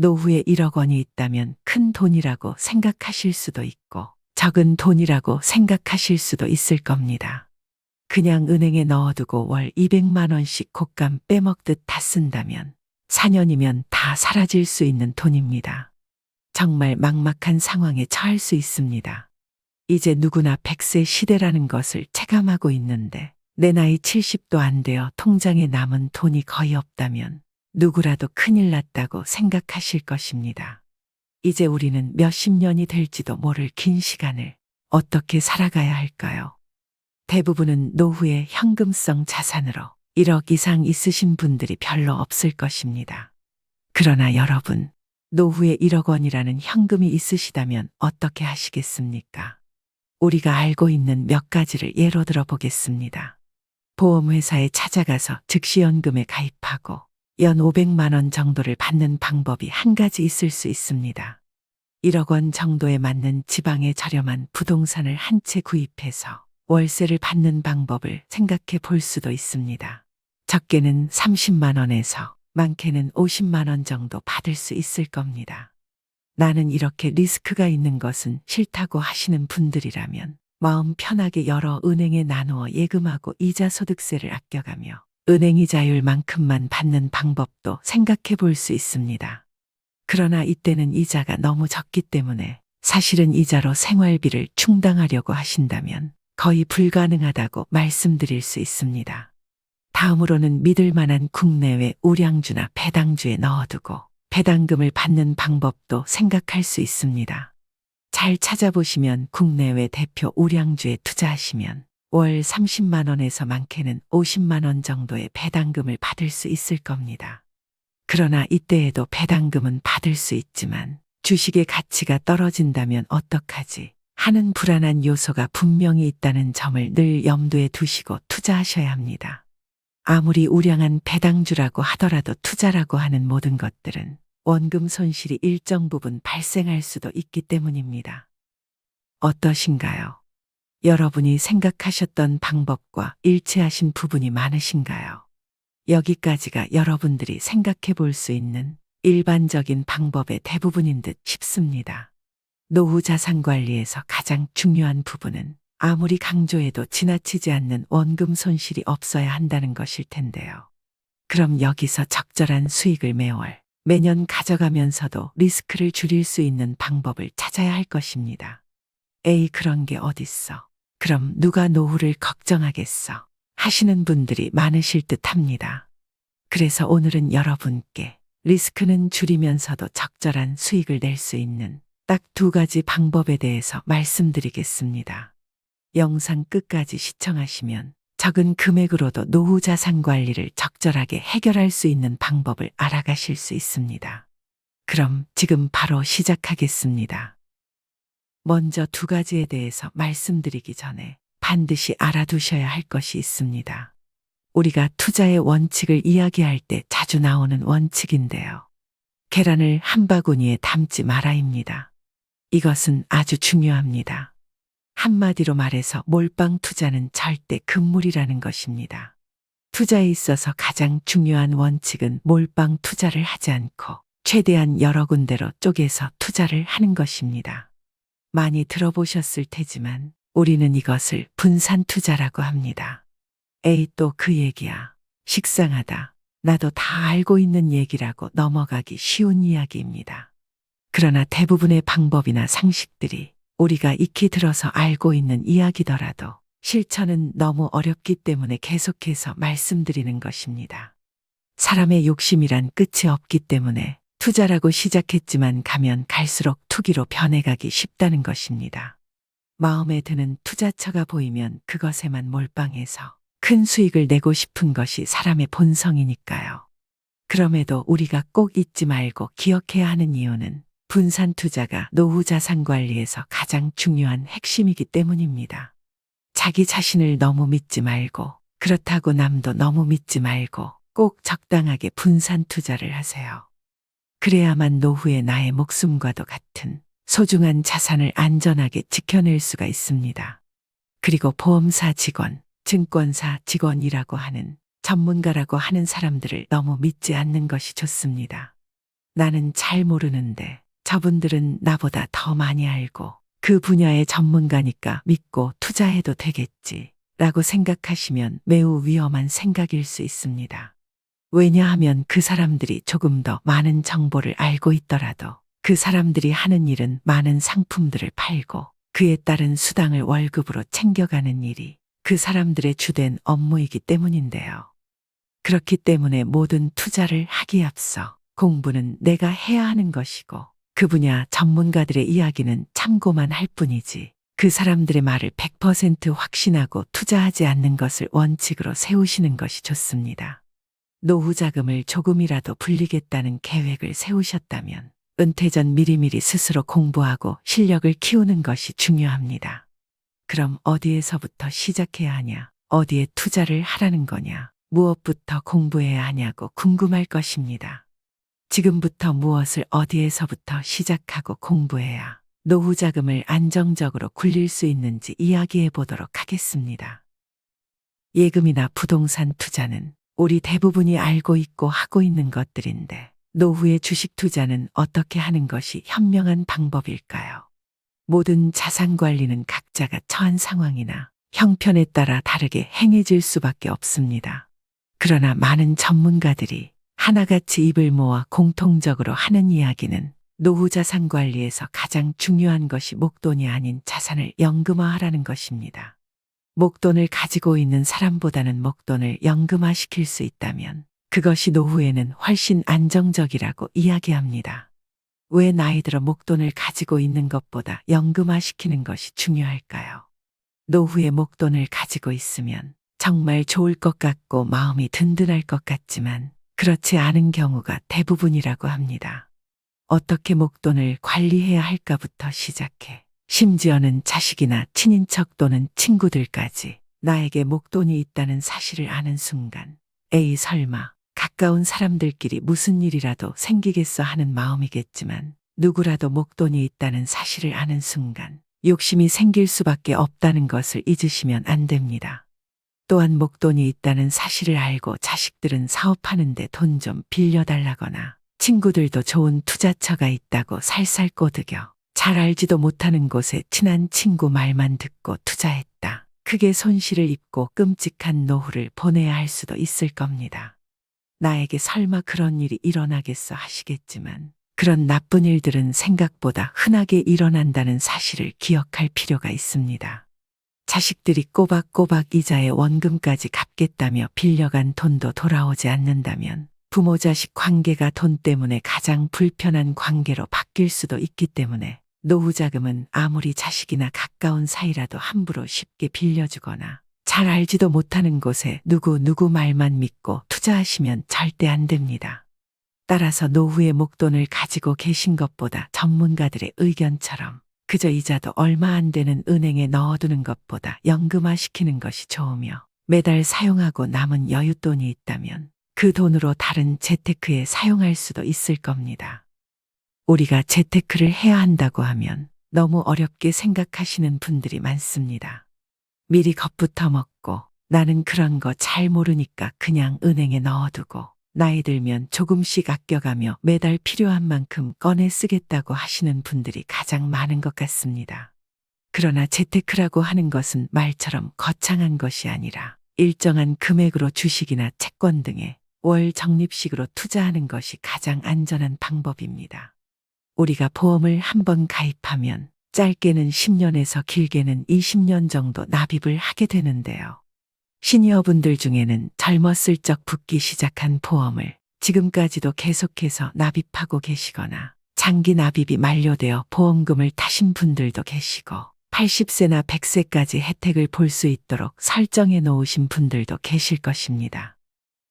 노후에 1억 원이 있다면 큰 돈이라고 생각하실 수도 있고 적은 돈이라고 생각하실 수도 있을 겁니다. 그냥 은행에 넣어두고 월 200만 원씩 곶감 빼먹듯 다 쓴다면 4년이면 다 사라질 수 있는 돈입니다. 정말 막막한 상황에 처할 수 있습니다. 이제 누구나 100세 시대라는 것을 체감하고 있는데 내 나이 70도 안 되어 통장에 남은 돈이 거의 없다면 누구라도 큰일 났다고 생각하실 것입니다. 이제 우리는 몇십 년이 될지도 모를 긴 시간을 어떻게 살아가야 할까요? 대부분은 노후에 현금성 자산으로 1억 이상 있으신 분들이 별로 없을 것입니다. 그러나 여러분, 노후에 1억 원이라는 현금이 있으시다면 어떻게 하시겠습니까? 우리가 알고 있는 몇 가지를 예로 들어 보겠습니다. 보험회사에 찾아가서 즉시연금에 가입하고 연 500만 원 정도를 받는 방법이 한 가지 있을 수 있습니다. 1억 원 정도에 맞는 지방의 저렴한 부동산을 한 채 구입해서 월세를 받는 방법을 생각해 볼 수도 있습니다. 적게는 30만 원에서 많게는 50만 원 정도 받을 수 있을 겁니다. 나는 이렇게 리스크가 있는 것은 싫다고 하시는 분들이라면 마음 편하게 여러 은행에 나누어 예금하고 이자 소득세를 아껴가며 은행 이자율만큼만 받는 방법도 생각해 볼 수 있습니다. 그러나 이때는 이자가 너무 적기 때문에 사실은 이자로 생활비를 충당하려고 하신다면 거의 불가능하다고 말씀드릴 수 있습니다. 다음으로는 믿을 만한 국내외 우량주나 배당주에 넣어두고 배당금을 받는 방법도 생각할 수 있습니다. 잘 찾아보시면 국내외 대표 우량주에 투자하시면 월 30만 원에서 많게는 50만 원 정도의 배당금을 받을 수 있을 겁니다. 그러나 이때에도 배당금은 받을 수 있지만 주식의 가치가 떨어진다면 어떡하지 하는 불안한 요소가 분명히 있다는 점을 늘 염두에 두시고 투자하셔야 합니다. 아무리 우량한 배당주라고 하더라도 투자라고 하는 모든 것들은 원금 손실이 일정 부분 발생할 수도 있기 때문입니다. 어떠신가요? 여러분이 생각하셨던 방법과 일치하신 부분이 많으신가요? 여기까지가 여러분들이 생각해 볼 수 있는 일반적인 방법의 대부분인 듯 싶습니다. 노후 자산 관리에서 가장 중요한 부분은 아무리 강조해도 지나치지 않는 원금 손실이 없어야 한다는 것일 텐데요. 그럼 여기서 적절한 수익을 매년 가져가면서도 리스크를 줄일 수 있는 방법을 찾아야 할 것입니다. 에이, 그런 게 어딨어. 그럼 누가 노후를 걱정하겠어. 하시는 분들이 많으실 듯 합니다. 그래서 오늘은 여러분께 리스크는 줄이면서도 적절한 수익을 낼 수 있는 딱 2가지 방법에 대해서 말씀드리겠습니다. 영상 끝까지 시청하시면 적은 금액으로도 노후 자산 관리를 적절하게 해결할 수 있는 방법을 알아가실 수 있습니다. 그럼 지금 바로 시작하겠습니다. 먼저 2가지에 대해서 말씀드리기 전에 반드시 알아두셔야 할 것이 있습니다. 우리가 투자의 원칙을 이야기할 때 자주 나오는 원칙인데요. 계란을 한 바구니에 담지 마라입니다. 이것은 아주 중요합니다. 한마디로 말해서 몰빵 투자는 절대 금물이라는 것입니다. 투자에 있어서 가장 중요한 원칙은 몰빵 투자를 하지 않고 최대한 여러 군데로 쪼개서 투자를 하는 것입니다. 많이 들어보셨을 테지만 우리는 이것을 분산 투자라고 합니다. 에이, 또 그 얘기야. 식상하다. 나도 다 알고 있는 얘기라고 넘어가기 쉬운 이야기입니다. 그러나 대부분의 방법이나 상식들이 우리가 익히 들어서 알고 있는 이야기더라도 실천은 너무 어렵기 때문에 계속해서 말씀드리는 것입니다. 사람의 욕심이란 끝이 없기 때문에 투자라고 시작했지만 가면 갈수록 투기로 변해가기 쉽다는 것입니다. 마음에 드는 투자처가 보이면 그것에만 몰빵해서 큰 수익을 내고 싶은 것이 사람의 본성이니까요. 그럼에도 우리가 꼭 잊지 말고 기억해야 하는 이유는 분산 투자가 노후 자산 관리에서 가장 중요한 핵심이기 때문입니다. 자기 자신을 너무 믿지 말고 그렇다고 남도 너무 믿지 말고 꼭 적당하게 분산 투자를 하세요. 그래야만 노후에 나의 목숨과도 같은 소중한 자산을 안전하게 지켜낼 수가 있습니다. 그리고 보험사 직원, 증권사 직원이라고 하는 전문가라고 하는 사람들을 너무 믿지 않는 것이 좋습니다. 나는 잘 모르는데 저분들은 나보다 더 많이 알고 그 분야의 전문가니까 믿고 투자해도 되겠지 라고 생각하시면 매우 위험한 생각일 수 있습니다. 왜냐하면 그 사람들이 조금 더 많은 정보를 알고 있더라도 그 사람들이 하는 일은 많은 상품들을 팔고 그에 따른 수당을 월급으로 챙겨가는 일이 그 사람들의 주된 업무이기 때문인데요. 그렇기 때문에 모든 투자를 하기에 앞서 공부는 내가 해야 하는 것이고 그 분야 전문가들의 이야기는 참고만 할 뿐이지 그 사람들의 말을 100% 확신하고 투자하지 않는 것을 원칙으로 세우시는 것이 좋습니다. 노후 자금을 조금이라도 불리겠다는 계획을 세우셨다면 은퇴 전 미리미리 스스로 공부하고 실력을 키우는 것이 중요합니다. 그럼 어디에서부터 시작해야 하냐? 어디에 투자를 하라는 거냐? 무엇부터 공부해야 하냐고 궁금할 것입니다. 지금부터 무엇을 어디에서부터 시작하고 공부해야 노후 자금을 안정적으로 굴릴 수 있는지 이야기해 보도록 하겠습니다. 예금이나 부동산 투자는 우리 대부분이 알고 있고 하고 있는 것들인데 노후의 주식 투자는 어떻게 하는 것이 현명한 방법일까요? 모든 자산 관리는 각자가 처한 상황이나 형편에 따라 다르게 행해질 수밖에 없습니다. 그러나 많은 전문가들이 하나같이 입을 모아 공통적으로 하는 이야기는 노후 자산 관리에서 가장 중요한 것이 목돈이 아닌 자산을 연금화하라는 것입니다. 목돈을 가지고 있는 사람보다는 목돈을 연금화시킬 수 있다면 그것이 노후에는 훨씬 안정적이라고 이야기합니다. 왜 나이 들어 목돈을 가지고 있는 것보다 연금화시키는 것이 중요할까요? 노후에 목돈을 가지고 있으면 정말 좋을 것 같고 마음이 든든할 것 같지만 그렇지 않은 경우가 대부분이라고 합니다. 어떻게 목돈을 관리해야 할까부터 시작해 심지어는 자식이나 친인척 또는 친구들까지 나에게 목돈이 있다는 사실을 아는 순간 에이 설마 가까운 사람들끼리 무슨 일이라도 생기겠어 하는 마음이겠지만 누구라도 목돈이 있다는 사실을 아는 순간 욕심이 생길 수밖에 없다는 것을 잊으시면 안 됩니다. 또한 목돈이 있다는 사실을 알고 자식들은 사업하는데 돈 좀 빌려달라거나 친구들도 좋은 투자처가 있다고 살살 꼬드겨 잘 알지도 못하는 곳에 친한 친구 말만 듣고 투자했다. 크게 손실을 입고 끔찍한 노후를 보내야 할 수도 있을 겁니다. 나에게 설마 그런 일이 일어나겠어 하시겠지만 그런 나쁜 일들은 생각보다 흔하게 일어난다는 사실을 기억할 필요가 있습니다. 자식들이 꼬박꼬박 이자에 원금까지 갚겠다며 빌려간 돈도 돌아오지 않는다면 부모 자식 관계가 돈 때문에 가장 불편한 관계로 바뀔 수도 있기 때문에 노후 자금은 아무리 자식이나 가까운 사이라도 함부로 쉽게 빌려주거나 잘 알지도 못하는 곳에 누구 말만 믿고 투자하시면 절대 안 됩니다. 따라서 노후에 목돈을 가지고 계신 것보다 전문가들의 의견처럼 그저 이자도 얼마 안 되는 은행에 넣어두는 것보다 연금화시키는 것이 좋으며 매달 사용하고 남은 여윳돈이 있다면 그 돈으로 다른 재테크에 사용할 수도 있을 겁니다. 우리가 재테크를 해야 한다고 하면 너무 어렵게 생각하시는 분들이 많습니다. 미리 겁부터 먹고 나는 그런 거 잘 모르니까 그냥 은행에 넣어두고 나이 들면 조금씩 아껴가며 매달 필요한 만큼 꺼내 쓰겠다고 하시는 분들이 가장 많은 것 같습니다. 그러나 재테크라고 하는 것은 말처럼 거창한 것이 아니라 일정한 금액으로 주식이나 채권 등에 월 적립식으로 투자하는 것이 가장 안전한 방법입니다. 우리가 보험을 한번 가입하면 짧게는 10년에서 길게는 20년 정도 납입을 하게 되는데요. 시니어분들 중에는 젊었을 적 붙기 시작한 보험을 지금까지도 계속해서 납입하고 계시거나 장기 납입이 만료되어 보험금을 타신 분들도 계시고 80세나 100세까지 혜택을 볼 수 있도록 설정해 놓으신 분들도 계실 것입니다.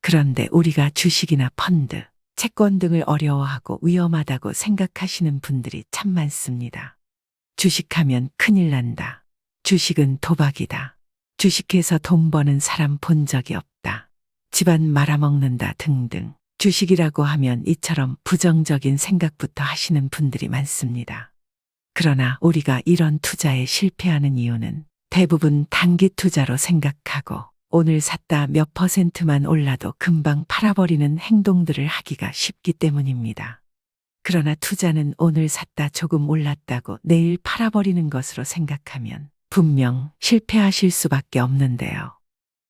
그런데 우리가 주식이나 펀드, 채권 등을 어려워하고 위험하다고 생각하시는 분들이 참 많습니다. 주식하면 큰일 난다. 주식은 도박이다. 주식해서 돈 버는 사람 본 적이 없다. 집안 말아먹는다 등등. 주식이라고 하면 이처럼 부정적인 생각부터 하시는 분들이 많습니다. 그러나 우리가 이런 투자에 실패하는 이유는 대부분 단기 투자로 생각하고 오늘 샀다 몇 %만 올라도 금방 팔아버리는 행동들을 하기가 쉽기 때문입니다. 그러나 투자는 오늘 샀다 조금 올랐다고 내일 팔아버리는 것으로 생각하면 분명 실패하실 수밖에 없는데요.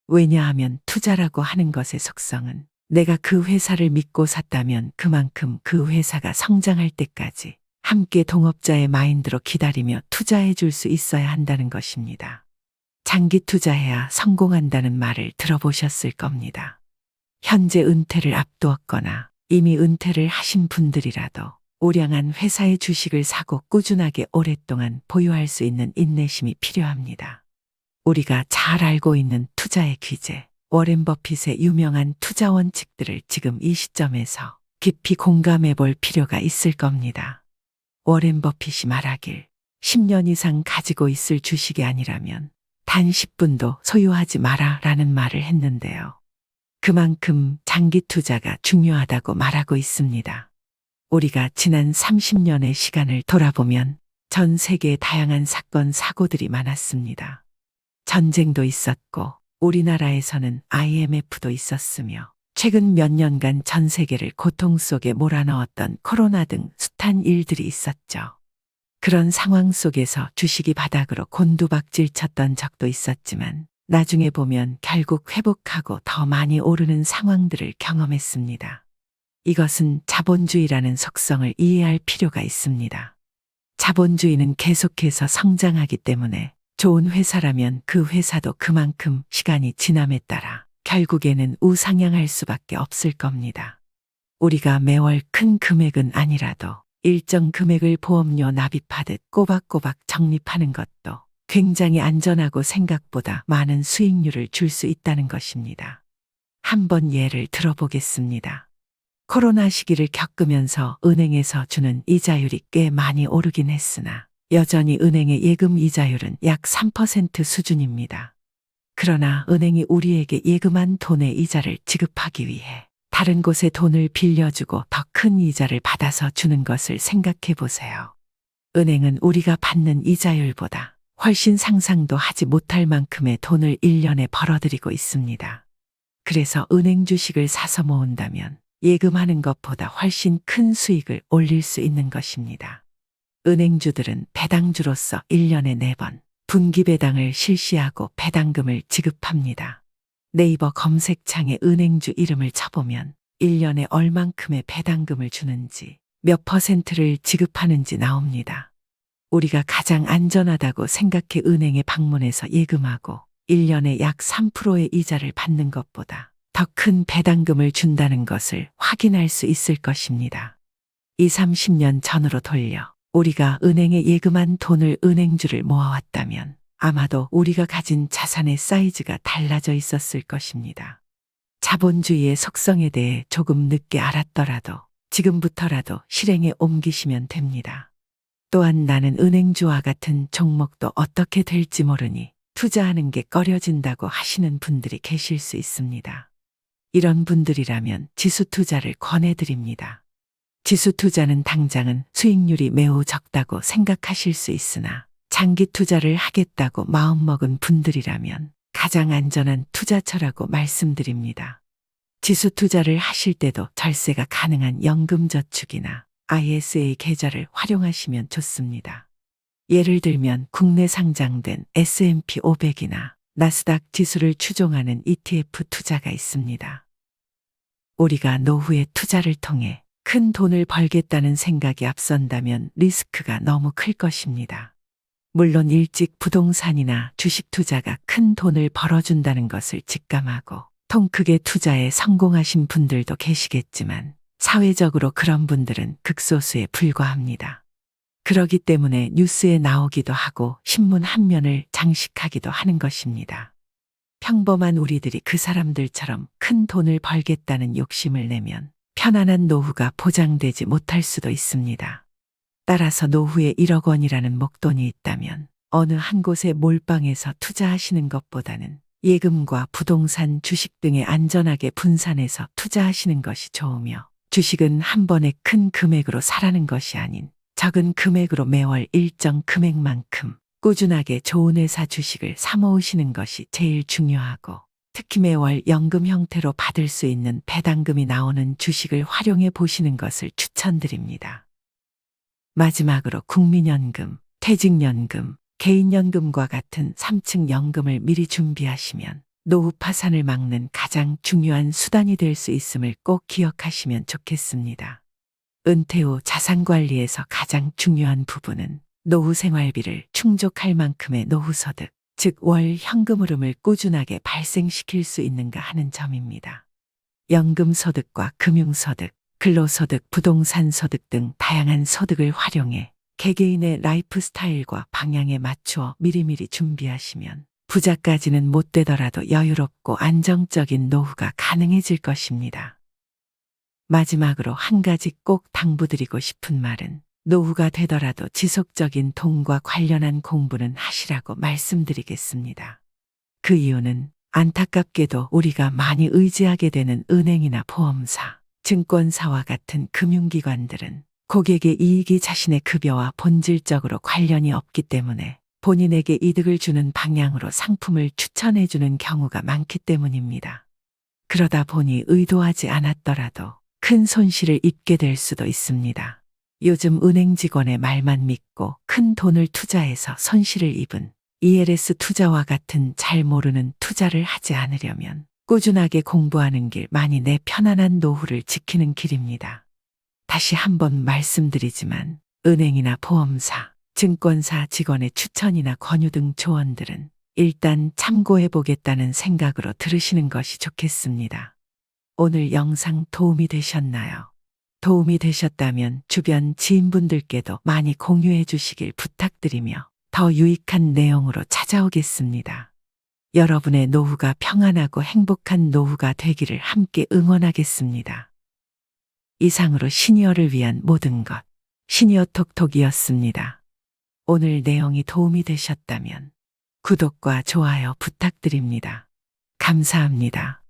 왜냐하면 투자라고 하는 것의 속성은 내가 그 회사를 믿고 샀다면 그만큼 그 회사가 성장할 때까지 함께 동업자의 마인드로 기다리며 투자해 줄 수 있어야 한다는 것입니다. 장기 투자해야 성공한다는 말을 들어보셨을 겁니다. 현재 은퇴를 앞두었거나 이미 은퇴를 하신 분들이라도 우량한 회사의 주식을 사고 꾸준하게 오랫동안 보유할 수 있는 인내심이 필요합니다. 우리가 잘 알고 있는 투자의 귀재, 워렌 버핏의 유명한 투자 원칙들을 지금 이 시점에서 깊이 공감해 볼 필요가 있을 겁니다. 워렌 버핏이 말하길 10년 이상 가지고 있을 주식이 아니라면 단 10분도 소유하지 마라 라는 말을 했는데요. 그만큼 장기 투자가 중요하다고 말하고 있습니다. 우리가 지난 30년의 시간을 돌아보면 전 세계에 다양한 사건, 사고들이 많았습니다. 전쟁도 있었고 우리나라에서는 IMF도 있었으며 최근 몇 년간 전 세계를 고통 속에 몰아넣었던 코로나 등 숱한 일들이 있었죠. 그런 상황 속에서 주식이 바닥으로 곤두박질 쳤던 적도 있었지만 나중에 보면 결국 회복하고 더 많이 오르는 상황들을 경험했습니다. 이것은 자본주의라는 속성을 이해할 필요가 있습니다. 자본주의는 계속해서 성장하기 때문에 좋은 회사라면 그 회사도 그만큼 시간이 지남에 따라 결국에는 우상향할 수밖에 없을 겁니다. 우리가 매월 큰 금액은 아니라도 일정 금액을 보험료 납입하듯 꼬박꼬박 적립하는 것도 굉장히 안전하고 생각보다 많은 수익률을 줄 수 있다는 것입니다. 한번 예를 들어보겠습니다. 코로나 시기를 겪으면서 은행에서 주는 이자율이 꽤 많이 오르긴 했으나 여전히 은행의 예금 이자율은 약 3% 수준입니다. 그러나 은행이 우리에게 예금한 돈의 이자를 지급하기 위해 다른 곳에 돈을 빌려주고 더 큰 이자를 받아서 주는 것을 생각해 보세요. 은행은 우리가 받는 이자율보다 훨씬 상상도 하지 못할 만큼의 돈을 1년에 벌어들이고 있습니다. 그래서 은행 주식을 사서 모은다면 예금하는 것보다 훨씬 큰 수익을 올릴 수 있는 것입니다. 은행주들은 배당주로서 1년에 4번 분기 배당을 실시하고 배당금을 지급합니다. 네이버 검색창에 은행주 이름을 쳐보면 1년에 얼만큼의 배당금을 주는지 몇 퍼센트를 지급하는지 나옵니다. 우리가 가장 안전하다고 생각해 은행에 방문해서 예금하고 1년에 약 3%의 이자를 받는 것보다 더 큰 배당금을 준다는 것을 확인할 수 있을 것입니다. 20, 30년 전으로 돌려 우리가 은행에 예금한 돈을 은행주를 모아왔다면 아마도 우리가 가진 자산의 사이즈가 달라져 있었을 것입니다. 자본주의의 속성에 대해 조금 늦게 알았더라도 지금부터라도 실행에 옮기시면 됩니다. 또한 나는 은행주와 같은 종목도 어떻게 될지 모르니 투자하는 게 꺼려진다고 하시는 분들이 계실 수 있습니다. 이런 분들이라면 지수 투자를 권해드립니다. 지수 투자는 당장은 수익률이 매우 적다고 생각하실 수 있으나 장기 투자를 하겠다고 마음먹은 분들이라면 가장 안전한 투자처라고 말씀드립니다. 지수 투자를 하실 때도 절세가 가능한 연금저축이나 ISA 계좌를 활용하시면 좋습니다. 예를 들면 국내 상장된 S&P 500이나 나스닥 지수를 추종하는 ETF 투자가 있습니다. 우리가 노후의 투자를 통해 큰 돈을 벌겠다는 생각이 앞선다면 리스크가 너무 클 것입니다. 물론 일찍 부동산이나 주식 투자가 큰 돈을 벌어준다는 것을 직감하고 통 크게 투자에 성공하신 분들도 계시겠지만 사회적으로 그런 분들은 극소수에 불과합니다. 그러기 때문에 뉴스에 나오기도 하고 신문 한 면을 장식하기도 하는 것입니다. 평범한 우리들이 그 사람들처럼 큰 돈을 벌겠다는 욕심을 내면 편안한 노후가 보장되지 못할 수도 있습니다. 따라서 노후에 1억 원이라는 목돈이 있다면 어느 한 곳에 몰빵해서 투자하시는 것보다는 예금과 부동산, 주식 등에 안전하게 분산해서 투자하시는 것이 좋으며 주식은 한 번에 큰 금액으로 사라는 것이 아닌 적은 금액으로 매월 일정 금액만큼 꾸준하게 좋은 회사 주식을 사 모으시는 것이 제일 중요하고 특히 매월 연금 형태로 받을 수 있는 배당금이 나오는 주식을 활용해 보시는 것을 추천드립니다. 마지막으로 국민연금, 퇴직연금, 개인연금과 같은 3층 연금을 미리 준비하시면 노후 파산을 막는 가장 중요한 수단이 될 수 있음을 꼭 기억하시면 좋겠습니다. 은퇴 후 자산 관리에서 가장 중요한 부분은 노후 생활비를 충족할 만큼의 노후 소득, 즉 월 현금 흐름을 꾸준하게 발생시킬 수 있는가 하는 점입니다. 연금 소득과 금융 소득, 근로소득, 부동산 소득 등 다양한 소득을 활용해 개개인의 라이프 스타일과 방향에 맞추어 미리미리 준비하시면 부자까지는 못 되더라도 여유롭고 안정적인 노후가 가능해질 것입니다. 마지막으로 한 가지 꼭 당부드리고 싶은 말은 노후가 되더라도 지속적인 돈과 관련한 공부는 하시라고 말씀드리겠습니다. 그 이유는 안타깝게도 우리가 많이 의지하게 되는 은행이나 보험사, 증권사와 같은 금융기관들은 고객의 이익이 자신의 급여와 본질적으로 관련이 없기 때문에 본인에게 이득을 주는 방향으로 상품을 추천해주는 경우가 많기 때문입니다. 그러다 보니 의도하지 않았더라도 큰 손실을 입게 될 수도 있습니다. 요즘 은행 직원의 말만 믿고 큰 돈을 투자해서 손실을 입은 ELS 투자와 같은 잘 모르는 투자를 하지 않으려면 꾸준하게 공부하는 길만이 내 편안한 노후를 지키는 길입니다. 다시 한번 말씀드리지만 은행이나 보험사, 증권사 직원의 추천이나 권유 등 조언들은 일단 참고해 보겠다는 생각으로 들으시는 것이 좋겠습니다. 오늘 영상 도움이 되셨나요? 도움이 되셨다면 주변 지인분들께도 많이 공유해 주시길 부탁드리며 더 유익한 내용으로 찾아오겠습니다. 여러분의 노후가 평안하고 행복한 노후가 되기를 함께 응원하겠습니다. 이상으로 시니어를 위한 모든 것, 시니어 톡톡이었습니다. 오늘 내용이 도움이 되셨다면 구독과 좋아요 부탁드립니다. 감사합니다.